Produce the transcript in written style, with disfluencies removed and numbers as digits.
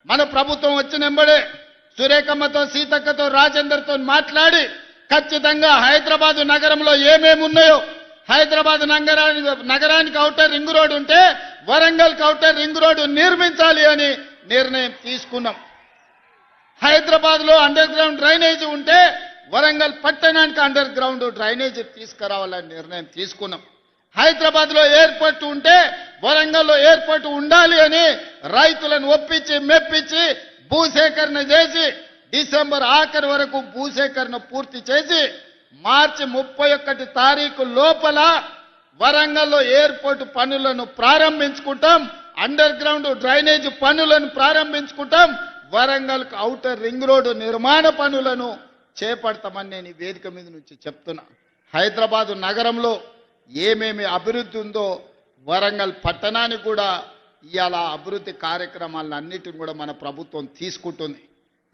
మన ప్రభుత్వం వచ్చినెంబడే సురేఖమ్మతో సీతక్కతో రాజేందర్తో మాట్లాడి ఖచ్చితంగా హైదరాబాద్ నగరంలో ఏమేమి ఉన్నాయో హైదరాబాద్ నగరానికి ఔటర్ రింగ్ రోడ్ ఉంటే వరంగల్కి ఔటర్ రింగ్ రోడ్ నిర్మించాలి అని నిర్ణయం తీసుకున్నాం. హైదరాబాద్లో అండర్ గ్రౌండ్ డ్రైనేజీ ఉంటే వరంగల్ పట్టణానికి అండర్ గ్రౌండ్ డ్రైనేజీ తీసుకురావాలని నిర్ణయం తీసుకున్నాం. హైదరాబాద్లో ఎయిర్పోర్ట్ ఉంటే వరంగల్లో ఎయిర్పోర్ట్ ఉండాలి అని రైతులను ఒప్పించి మెప్పించి భూసేకరణ చేసి డిసెంబర్ ఆఖరి వరకు భూసేకరణ పూర్తి చేసి మార్చి 31 తారీఖు లోపల వరంగల్లో ఎయిర్పోర్ట్ పనులను ప్రారంభించుకుంటాం. అండర్ గ్రౌండ్ డ్రైనేజ్ పనులను ప్రారంభించుకుంటాం. వరంగల్కు ఔటర్ రింగ్ రోడ్డు నిర్మాణ పనులను చేపడతామని నేను ఈ వేదిక మీద నుంచి చెప్తున్నా. హైదరాబాదు నగరంలో ఏమేమి అభివృద్ధి ఉందో వరంగల్ పట్టణానికి కూడా ఇవాళ అభివృద్ధి కార్యక్రమాలన్నిటిని కూడా మన ప్రభుత్వం తీసుకుంటుంది.